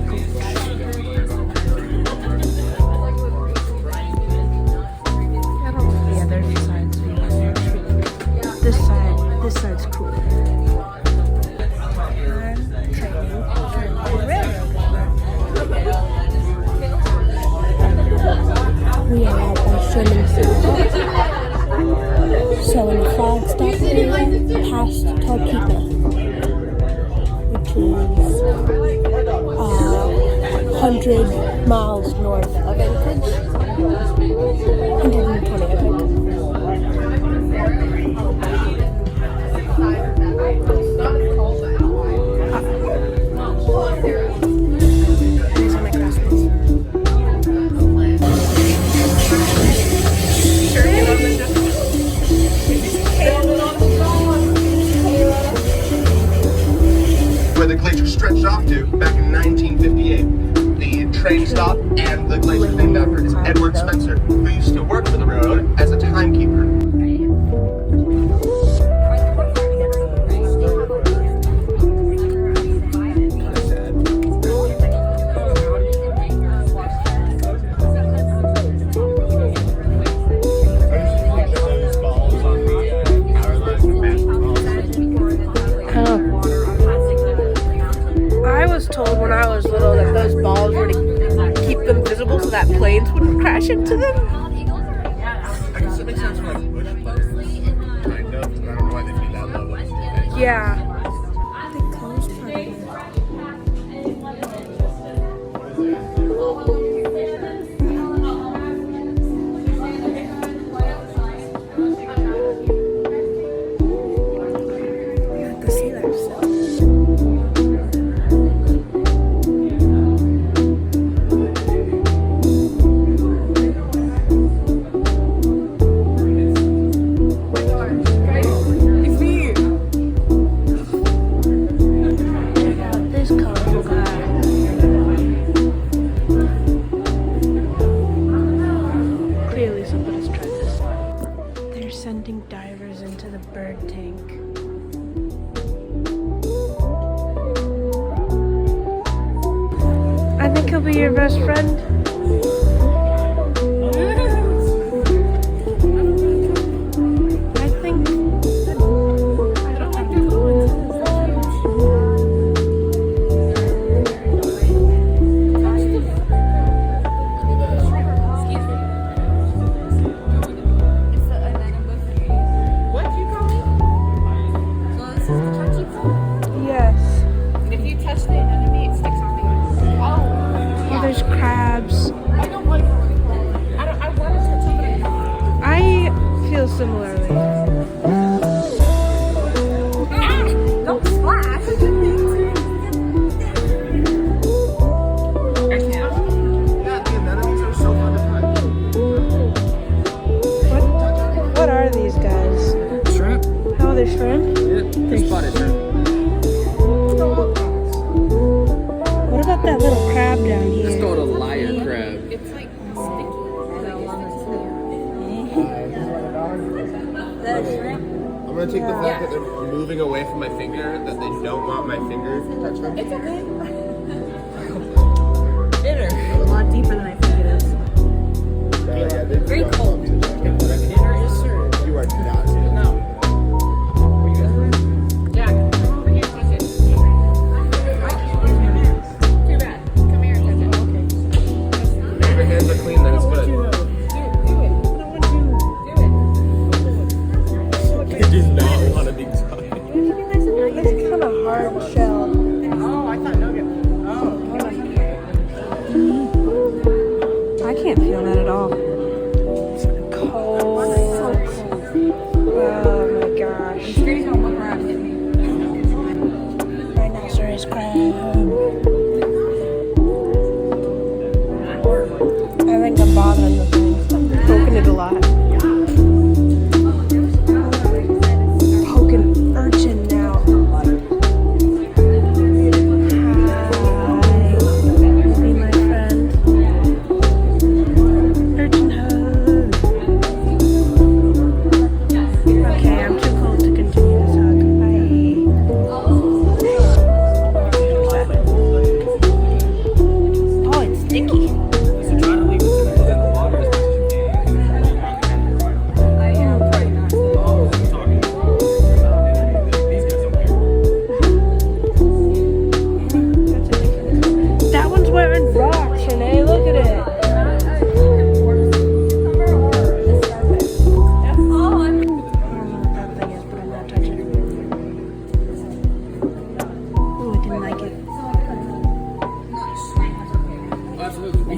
Gulch. I don't know. Yeah, there's the sides. This side's cool. We are out by swimming pool. So in the flag stop area, past Talkeetna, which is 100 miles north of Anchorage. 120, I think. These are my classmates. Where the glacier stretched off to back in 1958. The train stop and the glacier is named after Edward Spencer, who used to work for the railroad as a timekeeper. Told when I was little that those balls were to keep them visible so that planes wouldn't crash into them. I guess it makes sense for like bush fires, kind of, but I don't know why they do that low. Yeah. Sending divers into the bird tank. I think he'll be your best friend. I think. I don't like to go into there's crabs. I don't like. I want to touch somebody. I feel similarly. Don't splash. Yeah, the anemones are so fun to play. What are these guys? Shrimp. Oh, they're shrimp? Yep, they're spotted shrimp. What about that little crab down here? It's called a lyre crab. It's like sticky. I'm gonna take the fact that they're moving away from my finger, that they don't want my finger to touch them. It's okay. Bitter. A lot deeper than I think it is. Very cold. Dinner is served. You are not. No. Jack, come over here and touch it. Too bad. Come here and touch it. If your hands are clean, then it's good. Do it. I do not want to be tied. It's kind of hard shell. Oh, I thought nugget. Oh. I can't feel that at all. It's cold. So cold. Oh my gosh. Scream's gonna look around and hit me. Rhinoceros crab. I think I'm bothering the thing. I'm poking it a lot. Poking urchin now. Hi. Be my friend.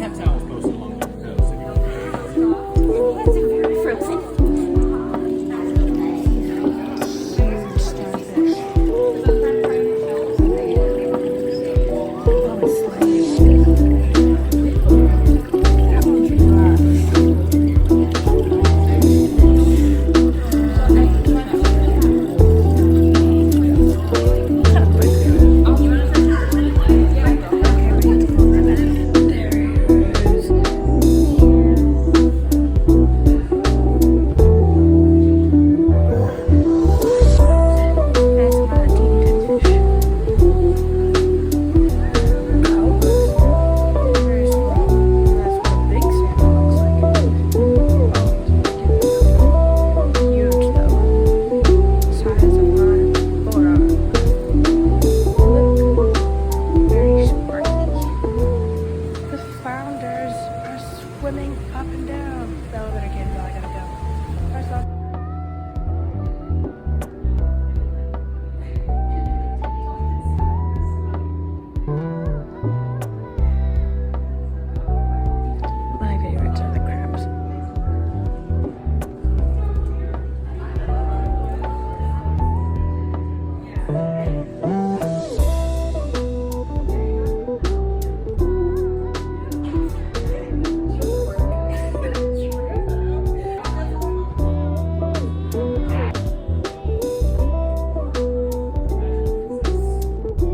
have towels posted along the coast. It's very frozen. Huge starfish. That one's swimming up and down. The elevator came, so I gotta go. First off, my favorites are the crabs.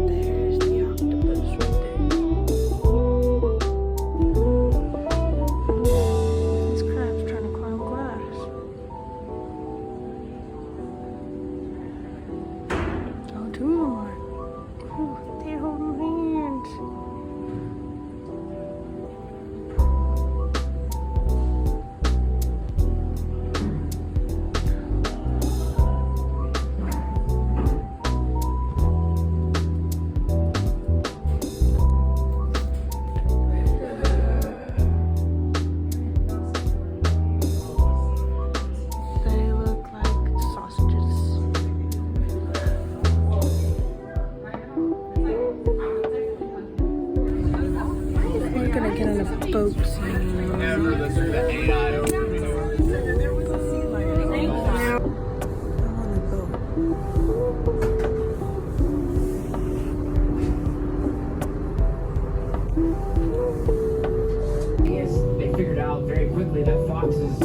There's the octopus right there. This crab's trying to climb glass. Oh, two more. Ooh, they're holding hands. They look like sausages. We're gonna get on a boat soon. Never listen to the AI overview. I'm on a boat. They figured out very quickly that foxes